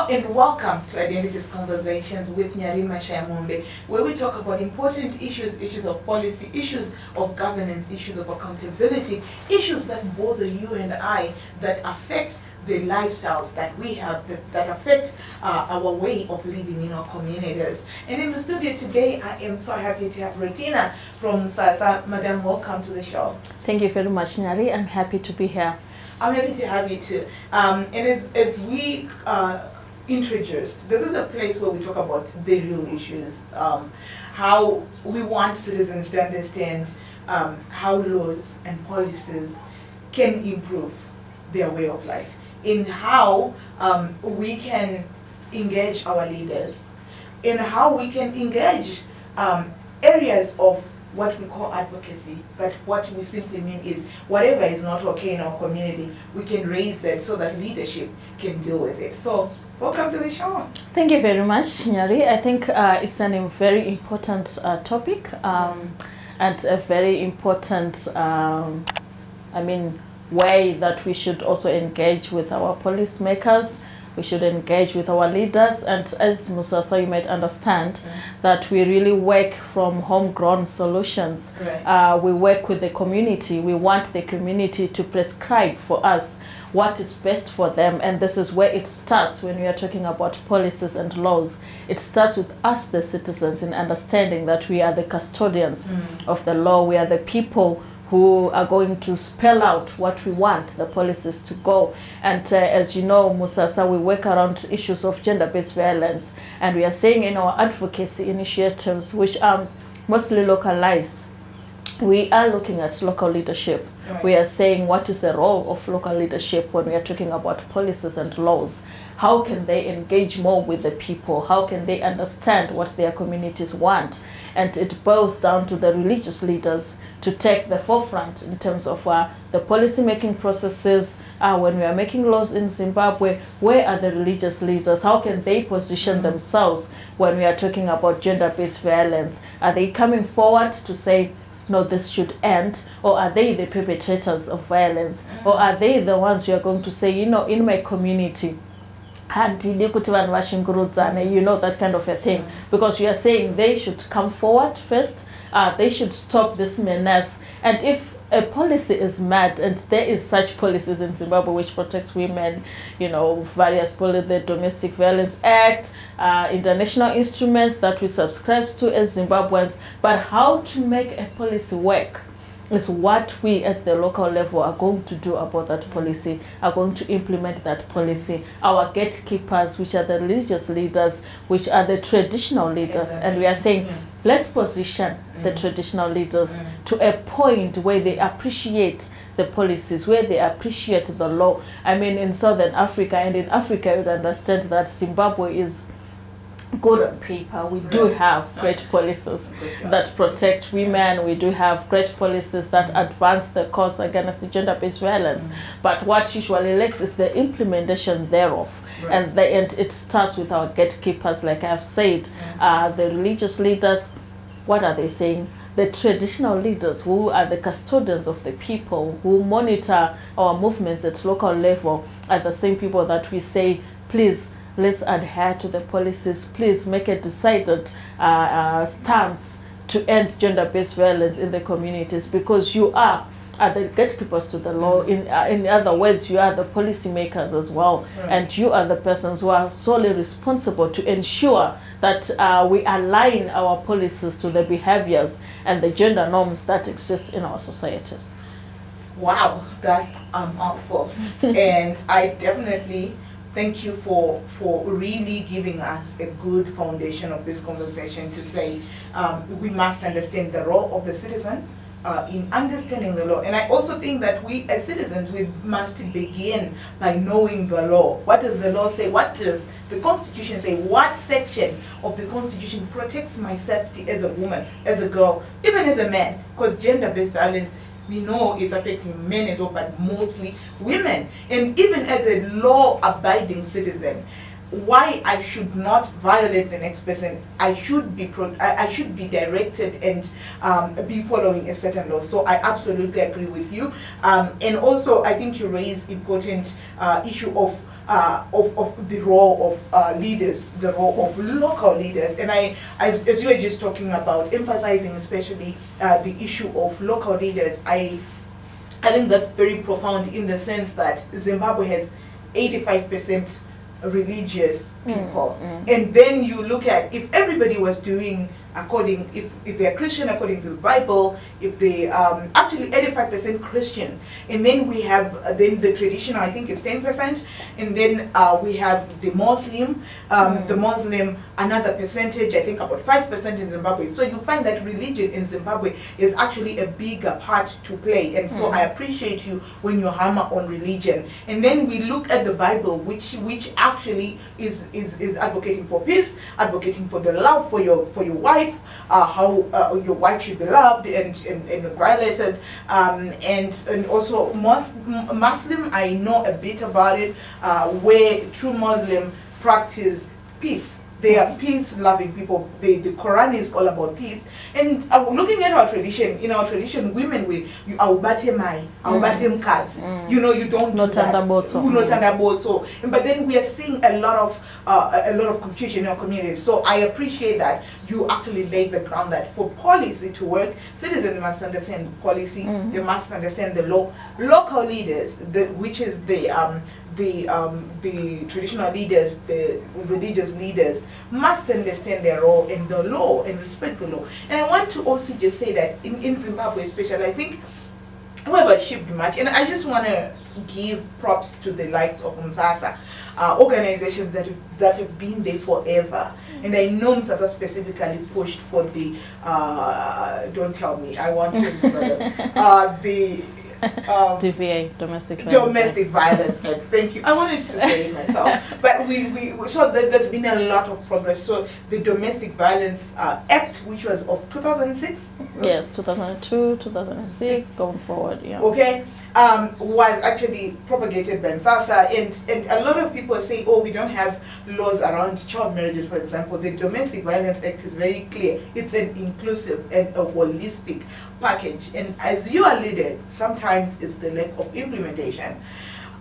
Hello and welcome to Identities Conversations with Nyarima Shayamunde, where we talk about important issues, issues of policy, issues of governance, issues of accountability, issues that bother you and I, that affect the lifestyles that we have, that affect our way of living in our communities. And in the studio today, I am so happy to have Retina from SASA. Madam, welcome to the show. Thank you very much, Nyari. I'm happy to be here. I'm happy to have you too. And as we introduced, this is a place where we talk about the real issues, how we want citizens to understand how laws and policies can improve their way of life, in how we can engage our leaders, in how we can engage areas of what we call advocacy, but what we simply mean is whatever is not okay in our community, we can raise that so that leadership can deal with it. So welcome to the show. Thank you very much, Nyari. I think it's a very important topic and a very important, way that we should also engage with our policymakers. We should engage with our leaders, and as Musasa, you might understand that we really work from homegrown solutions. Right. We work with the community. We want the community to prescribe for us what is best for them, and this is where it starts when we are talking about policies and laws. It starts with us, the citizens, in understanding that we are the custodians of the law. We are the people who are going to spell out what we want the policies to go. And as you know, Musasa, we work around issues of gender-based violence, and we are saying in our advocacy initiatives, which are mostly localized, we are looking at local leadership. Right. We are saying what is the role of local leadership when we are talking about policies and laws. How can they engage more with the people? How can they understand what their communities want? And it boils down to the religious leaders to take the forefront in terms of the policy making processes. When we are making laws in Zimbabwe, where are the religious leaders? How can they position themselves when we are talking about gender-based violence? Are they coming forward to say, no, this should end? Or are they the perpetrators of violence? Or are they the ones who are going to say, in my community, that kind of a thing? Because we are saying they should come forward first. They should stop this menace. And if a policy is mad, and there is such policies in Zimbabwe which protects women, various policies, the Domestic Violence Act, international instruments that we subscribe to as Zimbabweans, but how to make a policy work is what we at the local level are going to do about that policy, are going to implement that policy. Our gatekeepers, which are the religious leaders, which are the traditional leaders, Exactly. and we are saying, let's position the traditional leaders to a point where they appreciate the policies, where they appreciate the law. In Southern Africa, and in Africa, you would understand that Zimbabwe is good on paper. We do have great policies that protect women. We do have great policies that advance the cause against gender-based violence. But what usually lacks is the implementation thereof. Right. And it starts with our gatekeepers, like I've said, the religious leaders. What are they saying? The traditional leaders, who are the custodians of the people, who monitor our movements at local level, are the same people that we say, please, let's adhere to the policies. Please make a decided stance to end gender-based violence in the communities, because you are the gatekeepers to the law. In other words, you are the policymakers as well, and you are the persons who are solely responsible to ensure that we align our policies to the behaviors and the gender norms that exist in our societies. Wow, that's a mouthful. And I definitely thank you for really giving us a good foundation of this conversation to say we must understand the role of the citizen in understanding the law. And I also think that we as citizens, we must begin by knowing the law. What does the law say? What does the Constitution say? What section of the Constitution protects my safety as a woman, as a girl, even as a man? Because gender-based violence, we know it's affecting men as well, but mostly women. And even as a law-abiding citizen, why I should not violate the next person, I should be directed and be following a certain law. So I absolutely agree with you. And also, I think you raise important issue of of the role of leaders, the role of local leaders. And as you were just talking about, emphasizing especially the issue of local leaders, I think that's very profound in the sense that Zimbabwe has 85% religious people. And then you look at, if everybody was doing according, if they're Christian according to the Bible, if they actually 85% Christian, and then we have then the traditional, I think it's 10%, and then we have the Muslim, another percentage, I think about 5% in Zimbabwe. So you find that religion in Zimbabwe is actually a bigger part to play, and so I appreciate you when you hammer on religion. And then we look at the Bible, which actually is advocating for peace, advocating for the love for your wife, how your wife should be loved and violated, and also Muslim, I know a bit about it, where true Muslim practice peace. They are peace-loving people. The Quran is all about peace. And looking at our tradition, in our tradition, women will awubate mai, awubate mkadzi. You know, you don't do that. So, but then we are seeing a lot of confusion in our communities. So I appreciate that you actually laid the ground that for policy to work, citizens must understand policy. They must understand the law. Local leaders, which is the traditional leaders, the religious leaders, must understand their role in the law and respect the law. And I want to also just say that in Zimbabwe especially, I think we have achieved much, and I just want to give props to the likes of MSASA, organizations that have been there forever. And I know MSASA specifically pushed for the, don't tell me, I want to the DVA, domestic violence act. Thank you. I wanted to say it myself, but we so there's been a lot of progress. So the domestic violence act, which was of 2006. Yes, 2002, 2006, going forward. Yeah. Okay. Was actually propagated by MSASA, and a lot of people say, oh, we don't have laws around child marriages, for example. The Domestic Violence Act is very clear. It's an inclusive and a holistic package, and as you alluded, sometimes it's the lack of implementation.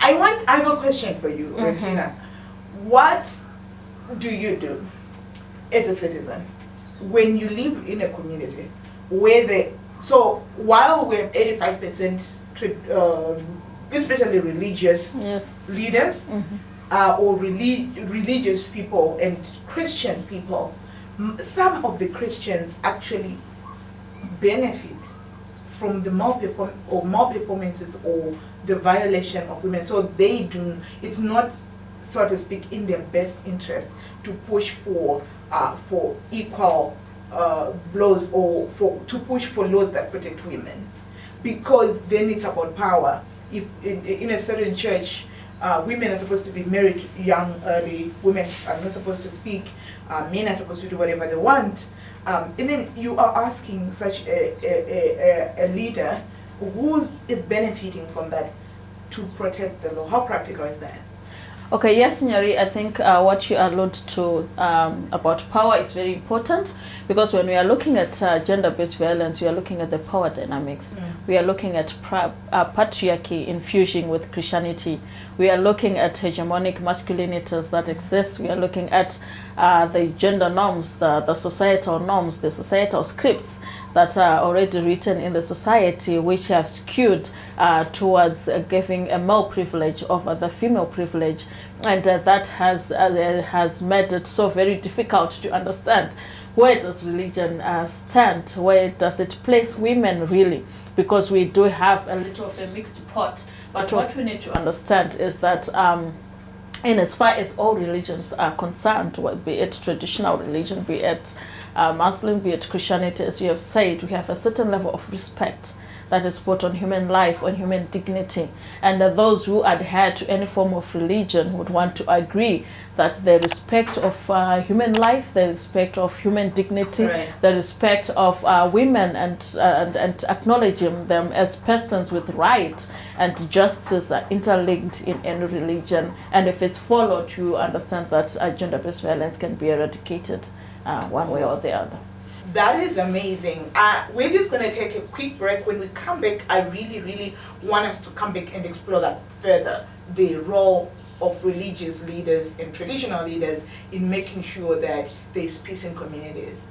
I have a question for you, Regina. What do you do as a citizen when you live in a community where so while we have 85%, especially religious leaders, or religious people and Christian people, some of the Christians actually benefit from the malperformances or the violation of women. So it's not, so to speak, in their best interest to push for equal laws, or to push for laws that protect women, because then it's about power. If in a certain church, women are supposed to be married young, early, women are not supposed to speak, men are supposed to do whatever they want, and then you are asking such a leader who is benefiting from that to protect the law. How practical is that? Okay, yes, Nyari, I think what you allude to about power is very important, because when we are looking at gender-based violence, we are looking at the power dynamics. We are looking at patriarchy infusing with Christianity. We are looking at hegemonic masculinities that exist. We are looking at the gender norms, the societal norms, the societal scripts that are already written in the society, which have skewed towards giving a male privilege over the female privilege, and that has made it so very difficult to understand, where does religion stand, where does it place women really, because we do have a little of a mixed pot. But what we need to understand is that in as far as all religions are concerned, be it traditional religion, be it Muslim, be it Christianity, as you have said, we have a certain level of respect that is put on human life, on human dignity. And those who adhere to any form of religion would want to agree that the respect of human life, the respect of human dignity, the respect of women, and acknowledging them as persons with rights and justice are interlinked in any religion. And if it's followed, you understand that gender-based violence can be eradicated one way or the other. That is amazing. We're just going to take a quick break. When we come back, I really, really want us to come back and explore that further, the role of religious leaders and traditional leaders in making sure that there's peace in communities.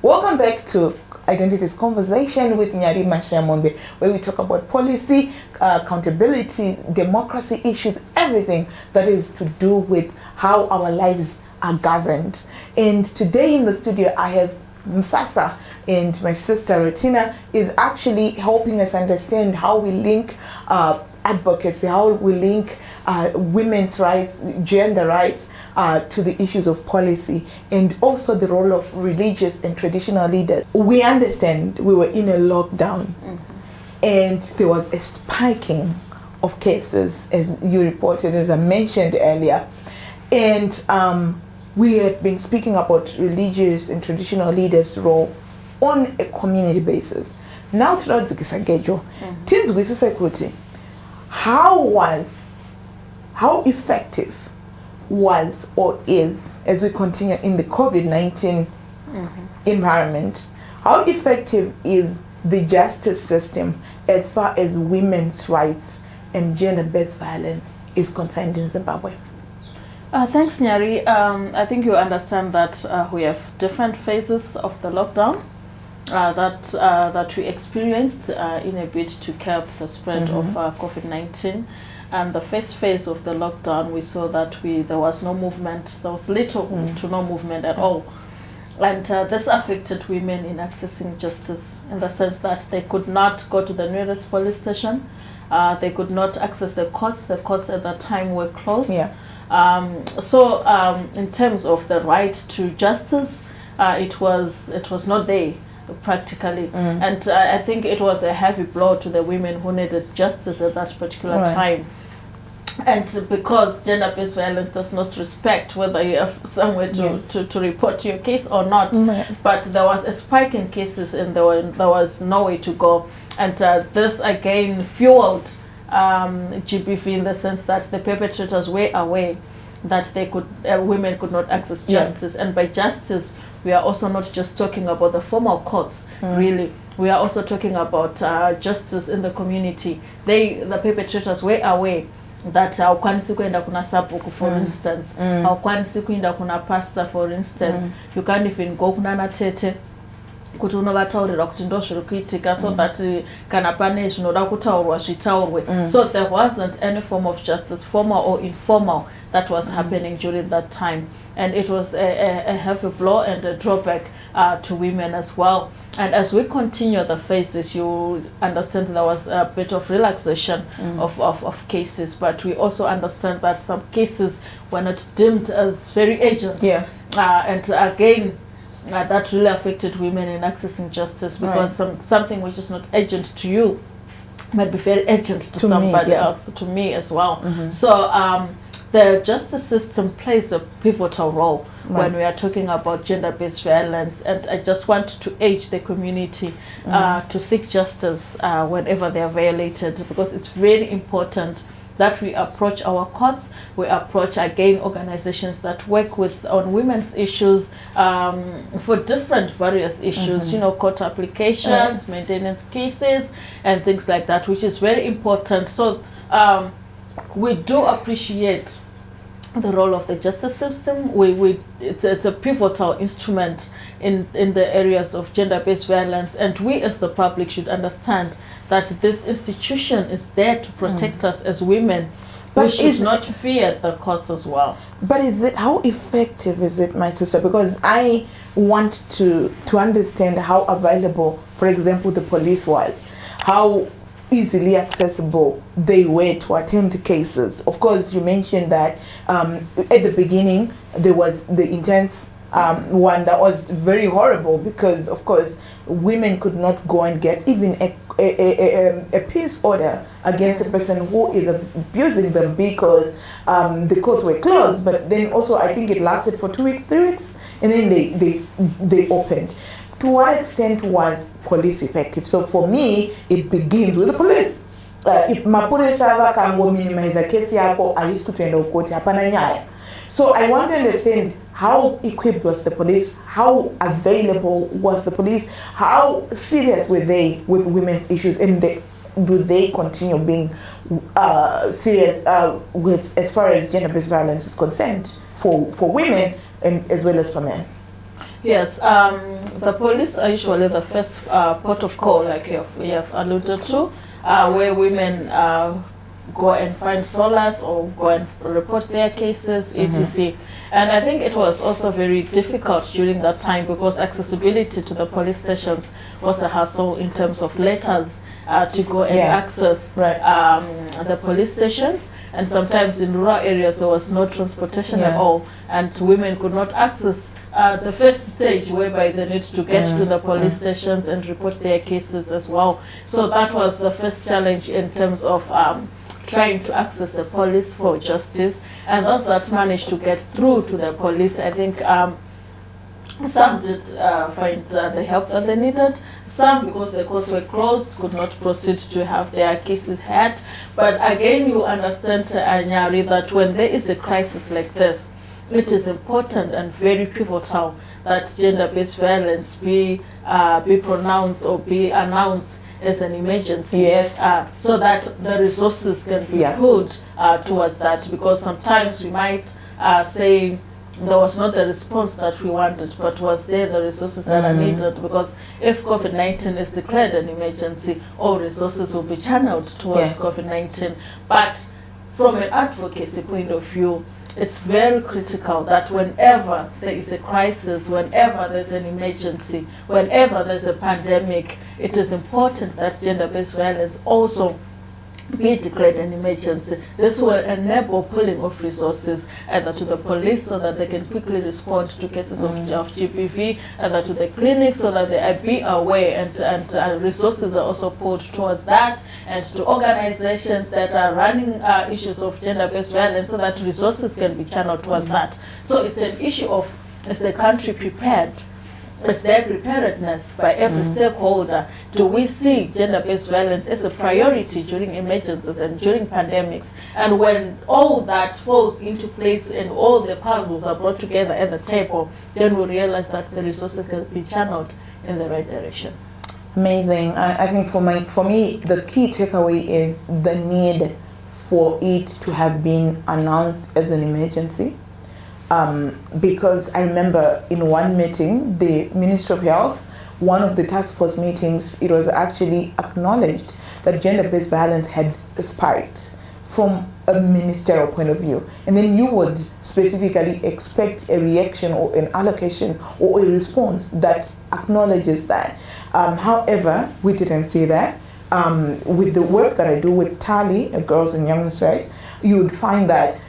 Welcome back to Identities Conversation with Nyari Mashamonbe, where we talk about policy, accountability, democracy issues, everything that is to do with how our lives are governed. And today in the studio I have Msasa, and my sister Retina is actually helping us understand how we link advocacy, how we link women's rights, gender rights to the issues of policy, and also the role of religious and traditional leaders. We understand we were in a lockdown, and there was a spiking of cases, as you reported, as I mentioned earlier, and we have been speaking about religious and traditional leaders' role on a community basis. Now, how effective was or is, as we continue in the COVID-19 environment, how effective is the justice system as far as women's rights and gender-based violence is concerned in Zimbabwe? Thanks, Nyari. I think you understand that we have different phases of the lockdown that we experienced in a bid to curb the spread of COVID-19. And the first phase of the lockdown, we saw that there was no movement. There was little to no movement at all. And this affected women in accessing justice, in the sense that they could not go to the nearest police station. They could not access the courts. The courts at that time were closed. So in terms of the right to justice, it was not there practically, and I think it was a heavy blow to the women who needed justice at that particular time. And because gender-based violence does not respect whether you have somewhere to report your case or not, but there was a spike in cases and there was no way to go, and this again fueled GBV in the sense that the perpetrators were aware that women could not access justice. And by justice, we are also not just talking about the formal courts, really. We are also talking about justice in the community. The perpetrators were aware that haukwanisi kuenda kuna sabuku, for instance, haukwanisi kuenda kuna pastor, for instance, you can't even go kuna natete kuti unovataurira kuti ndo zviri kuitika, so that kana pane zvinoda kutaurwa zvitaurwe. So there wasn't any form of justice, formal or informal, that was happening during that time, and it was a heavy blow and a drawback to women as well. And as we continue the phases, you understand there was a bit of relaxation of cases, but we also understand that some cases were not deemed as very urgent. And again, that really affected women in accessing justice, because something which is not urgent to you might be very urgent to somebody else, to me as well. So the justice system plays a pivotal role when we are talking about gender-based violence, and I just want to urge the community to seek justice whenever they are violated, because it's very important that we approach our courts, we approach again organizations that work on women's issues for different various issues, you know, court applications, maintenance cases, and things like that, which is very important. So we do appreciate the role of the justice system. It's a pivotal instrument in the areas of gender-based violence, and we as the public should understand that this institution is there to protect us as women. But we should not fear the courts as well. But how effective is it, my sister? Because I want to understand how available, for example, the police was, how easily accessible they were to attend the cases. Of course, you mentioned that at the beginning there was the intense one that was very horrible, because of course women could not go and get even a peace order against a person who is abusing them, because the courts were closed. But then also I think it lasted for 2 weeks, 3 weeks, and then they opened. To what extent was police effective? So for me, it begins with the police. If mapurisa vakango minimize kesi yako, ayisikutuenda ukoti hapana nyaya. So I want to understand How equipped was the police? How available was the police? How serious were they with women's issues? And do they continue being serious with as far as gender-based violence is concerned for women and as well as for men? Yes, the police are usually the first port of call, like you have alluded to, where women go and find solace or go and report their cases, etc. And I think it was also very difficult during that time because accessibility to the police stations was a hassle in terms of letters to go and access the police stations. And sometimes in rural areas there was no transportation at all, and women could not access the first stage whereby they need to get to the police stations and report their cases as well. So that was the first challenge in terms of trying to access the police for justice. And those that managed to get through to the police, I think some did find the help that they needed. Some, because the courts were closed, could not proceed to have their cases heard. But again, you understand, Nyari, that when there is a crisis like this, it is important and very pivotal that gender-based violence be pronounced or be announced as an emergency, so that the resources can be put towards that, because sometimes we might say there was not the response that we wanted, but was there the resources that are needed? Because if COVID-19 is declared an emergency, all resources will be channeled towards COVID-19. But from an advocacy point of view, it's very critical that whenever there is a crisis, whenever there's an emergency, whenever there's a pandemic, it is important that gender-based violence also be declared an emergency. This will enable pooling of resources either to the police so that they can quickly respond to cases of GBV, either to the clinics so that they be aware, and resources are also put towards that, and to organizations that are running issues of gender-based violence so that resources can be channeled towards that. So it's an issue of, is the country prepared? Is there preparedness by every stakeholder? Do we see gender-based violence as a priority during emergencies and during pandemics? And when all that falls into place and all the puzzles are brought together at the table, then we realize that the resources can be channeled in the right direction. Amazing. I think for me, the key takeaway is the need for it to have been announced as an emergency. Because I remember in one meeting, the Ministry of Health, one of the task force meetings, it was actually acknowledged that gender-based violence had spiked from a ministerial point of view. And then you would specifically expect a reaction or an allocation or a response that acknowledges that. However, we didn't see that. With the work that I do with Tali, Girls and Young Rights, you would find that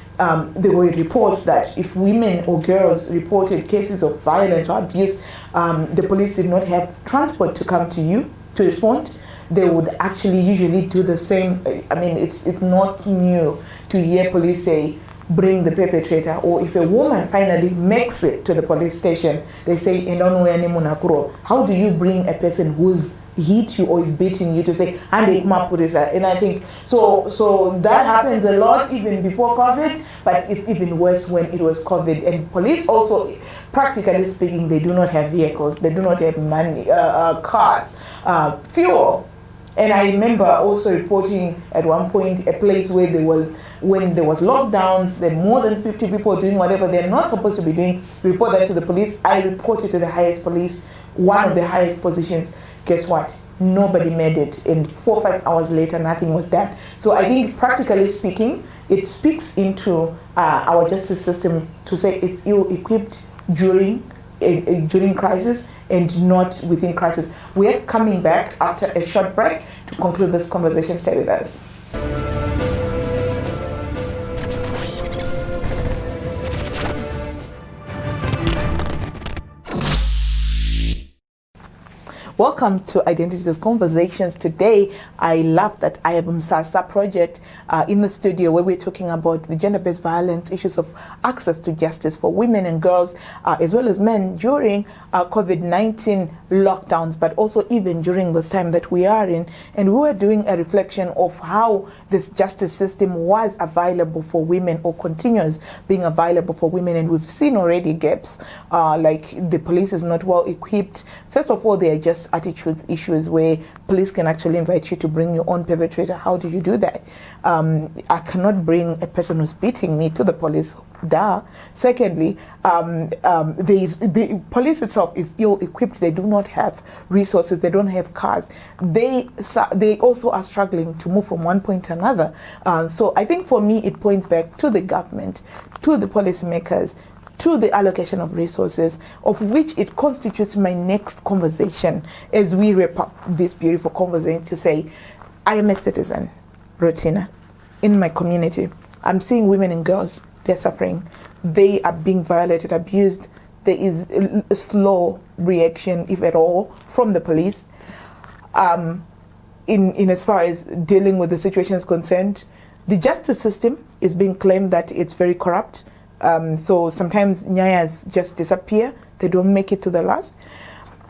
there were reports that if women or girls reported cases of violence or abuse, the police did not have transport to come to you to respond. They would actually usually do the same. I mean, it's not new to hear police say, bring the perpetrator, or if a woman finally makes it to the police station, they say, how do you bring a person who's hit you or is beating you to say, and I think so that happens a lot even before COVID, but it's even worse when it was COVID. And police also, practically speaking, they do not have vehicles, they do not have money, cars, fuel. And I remember also reporting at one point a place where when there was lockdowns, there more than 50 people doing whatever they're not supposed to be doing, report that to the police. I reported to the highest police, one of the highest positions. Guess what? Nobody made it. And 4 or 5 hours later, nothing was done. So I think, practically speaking, it speaks into our justice system to say it's ill-equipped during crisis and not within crisis. We're coming back after a short break to conclude this conversation. Stay with us. Welcome to Identities Conversations. Today, I love that I have Msasa project in the studio where we're talking about the gender-based violence, issues of access to justice for women and girls, as well as men during COVID-19 lockdowns, but also even during this time that we are in. And we were doing a reflection of how this justice system was available for women or continues being available for women. And we've seen already gaps, like the police is not well equipped. First of all, there are just attitudes issues where police can actually invite you to bring your own perpetrator. How do you do that? I cannot bring a person who's beating me to the police. Duh. Secondly, the police itself is ill-equipped. They do not have resources. They don't have cars. They also are struggling to move from one point to another. So I think for me, it points back to the government, to the policymakers, to the allocation of resources, of which it constitutes my next conversation as we wrap up this beautiful conversation to say, I am a citizen, Rotina, in my community. I'm seeing women and girls, they're suffering. They are being violated, abused. There is a slow reaction, if at all, from the police. In as far as dealing with the situation is concerned, the justice system is being claimed that it's very corrupt. So sometimes nyayas just disappear. They don't make it to the last.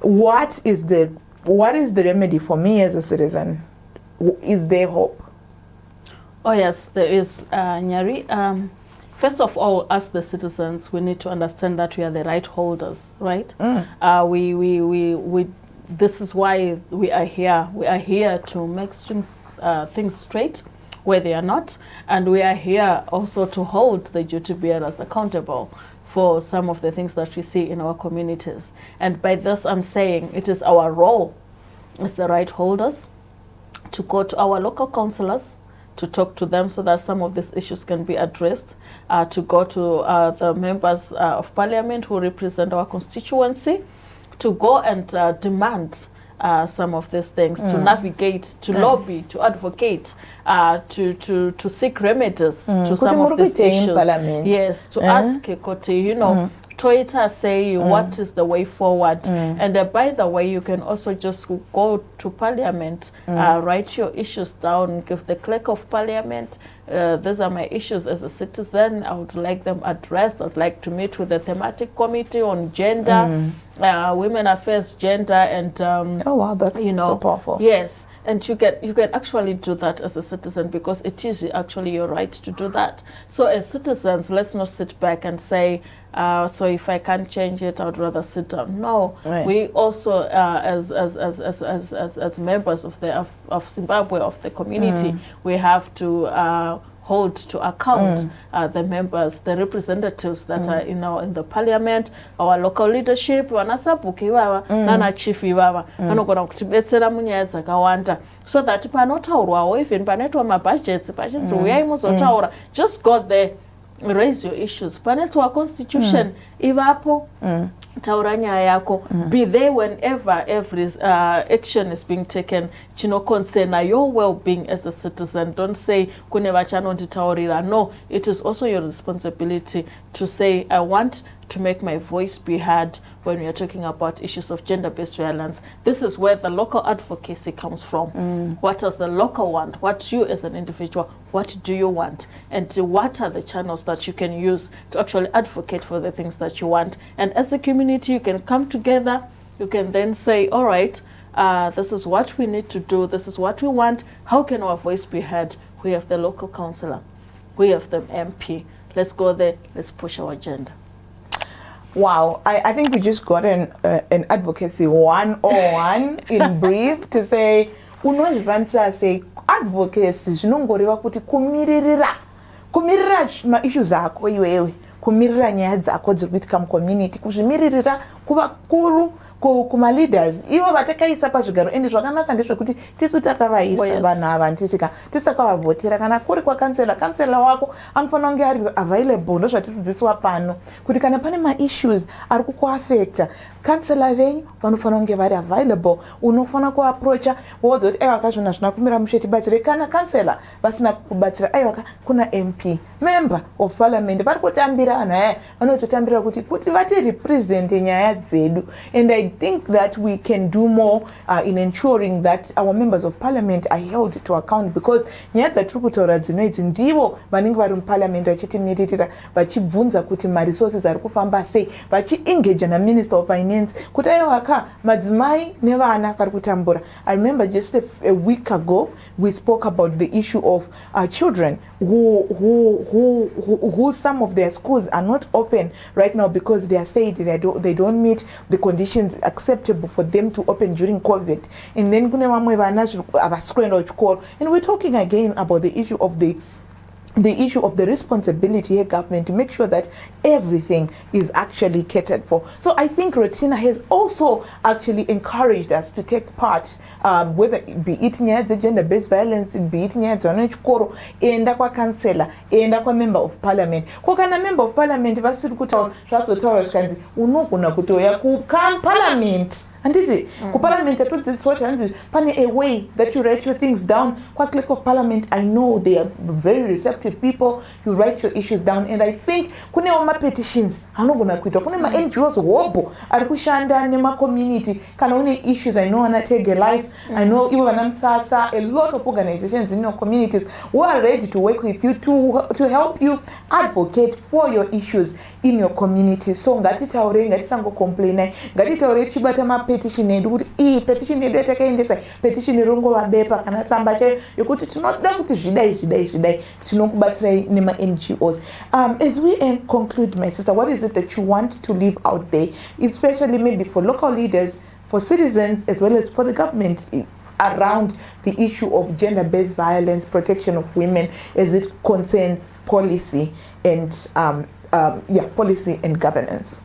What is the remedy for me as a citizen? Is there hope? Oh yes, there is, Nyari. First of all, as the citizens, we need to understand that we are the right holders, right? We this is why we are here. We are here to make things straight where they are not, and we are here also to hold the duty bearers accountable for some of the things that we see in our communities. And by this, I'm saying it is our role as the right holders to go to our local councillors, to talk to them so that some of these issues can be addressed, to go to the members of parliament who represent our constituency, to go and demand some of these things, to navigate, to lobby, to advocate, to seek remedies to some of these issues. Yes, to ask Koti, Toyota say what is the way forward. And by the way, you can also just go to parliament, write your issues down, give the clerk of parliament, these are my issues as a citizen, I would like them addressed. I'd like to meet with the thematic committee on gender, women affairs, gender, and oh wow, that's so powerful. Yes, and you can actually do that as a citizen, because it is actually your right to do that. So as citizens, let's not sit back and say, so if I can't change it, I would rather sit down. No, right. We also, as members of Zimbabwe, of the community, we have to hold to account the members, the representatives that are in the parliament, our local leadership, vanasabuki ivava nana chief ivava vanogona kutibetsera munyaya dzakawanda, so that panotaurwawo even panoitwa mabudgets pachinzi uyai muzotaura, just go there, raise your issues. Panoitwa constitution ivapo, taura nyaya yako, be there whenever every action is being taken chinokoncerna your well-being as a citizen. Don't say kune vachanonditaurira. No, it is also your responsibility to say, I want to make my voice be heard when we are talking about issues of gender-based violence. This is where the local advocacy comes from. What does the local want? What you as an individual, what do you want? And what are the channels that you can use to actually advocate for the things that you want? And as a community, you can come together. You can then say, all right, this is what we need to do. This is what we want. How can our voice be heard? We have the local councillor. We have the MP. Let's go there. Let's push our agenda. Wow, I think we just got an advocacy 101 in brief to say, unozvivanisa say advocacy zvinongoreva kuti kumirira maissues ako iwewe, kumirira nyaya dzako dziri kuitika mucommunity, kuzvimiririra kuvakuru, kuma-leaders ivo vatakaisa pazvigaro. Ende zvakanaka ndezvekuti tisu takavaisa vanhu ava, nditika tisu takavavhotera. Kana kuri kwakansela wako anofanira kunge ari available. Ndozvatinodzidziswa pano kuti kana pane ma-issues ari kukuafecta, kansela venyu vanofanira kunge vari available. Unofanira kuaprocha wodza kuti aiwa kazvona zvina kumira mushe tibatsire. Kana kansela vasina kubatsira, aiwa kuna MP, member of parliament, vari kutambira vanhu aya vanototambira kuti vati represent nyaya dzedu. And I think that we can do more in ensuring that our members of parliament are held to account, because nyaya dzatiri kutaura dzinoidzi ndivo vanenge vari muparliament vachitimirira vachibvunza kuti maresources ari kufamba sei, vachiengage naminister of finance kuti aivaka madzimai nevana vari kutambura. I remember just a week ago we spoke about the issue of children who some of their schools are not open right now because they are said they don't meet the conditions acceptable for them to open during COVID. And then kune vamwe vana avasikuenda kuchikoro, and we're talking again about the issue of the responsibility of government to make sure that everything is actually catered for. So I think Rotina has also actually encouraged us to take part, whether it be it nyaya gender-based violence, be it nyaya dzavana chikoro, enda kwa councillor, enda kwa member of parliament. Kwa kana member of parliament vasiri kutaura zvazotaura zvikanzi unogona kutoya parliament. And is it? Parliament, I told this what pane a way that you write your things down. Kwa clerk of parliament, I know they are very receptive people. You write your issues down, and I think kune ma petitions. Hanogona kuita kune ma NGOs wobo arikushanda nema community. Kana one issues I know take a life. I know even Sasa, a lot of organizations in your communities who are ready to work with you to help you advocate for your issues in your community. So ngatitaure ngatisango complain, ngatitaure chibata ma petition edu kuti iyi petition edu yatakaendesa petition irongova bepa kana tsamba chayo yokuti tinoda kuti zvidai tinokubatsirai nema NGOs. As we conclude, my sister, what is it that you want to leave out there, especially maybe for local leaders, for citizens, as well as for the government, around the issue of gender-based violence, protection of women, as it concerns policy and policy and governance?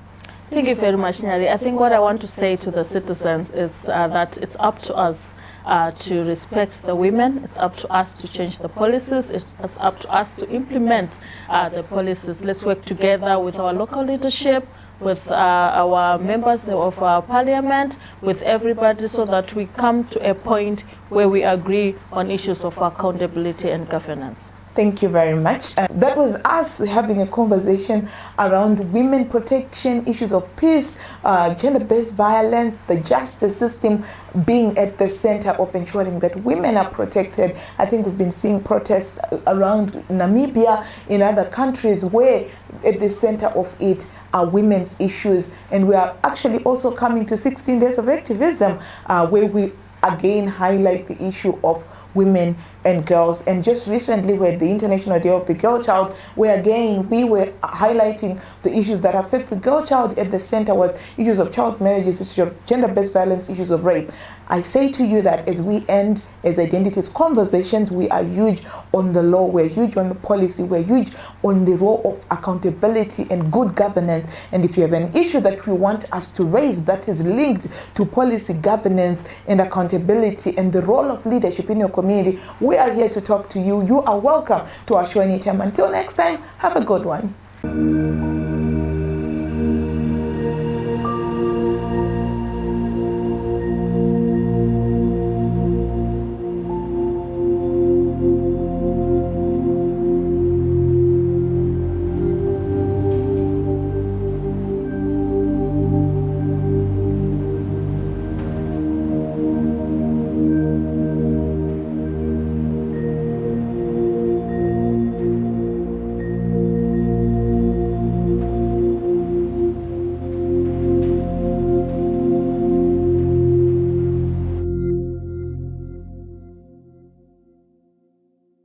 Thank you very much, Nyari. I think what I want to say to the citizens is that it's up to us to respect the women. It's up to us to change the policies. It's up to us to implement the policies. Let's work together with our local leadership, with our members of our parliament, with everybody, so that we come to a point where we agree on issues of accountability and governance. Thank you very much. That was us having a conversation around women protection, issues of peace, gender-based violence, the justice system being at the center of ensuring that women are protected. I think we've been seeing protests around Namibia, in other countries, where at the center of it are women's issues. And we are actually also coming to 16 days of activism, where we again highlight the issue of women and girls. And just recently we had the International Day of the Girl Child, where again we were highlighting the issues that affect the girl child. At the center was issues of child marriages, issues of gender-based violence, issues of rape. I say to you that as we end as Identities conversations, we are huge on the law, we're huge on the policy, we're huge on the role of accountability and good governance. And if you have an issue that we want us to raise that is linked to policy, governance and accountability and the role of leadership in your community, we are here to talk to you. You are welcome to our show anytime. Until next time, have a good one.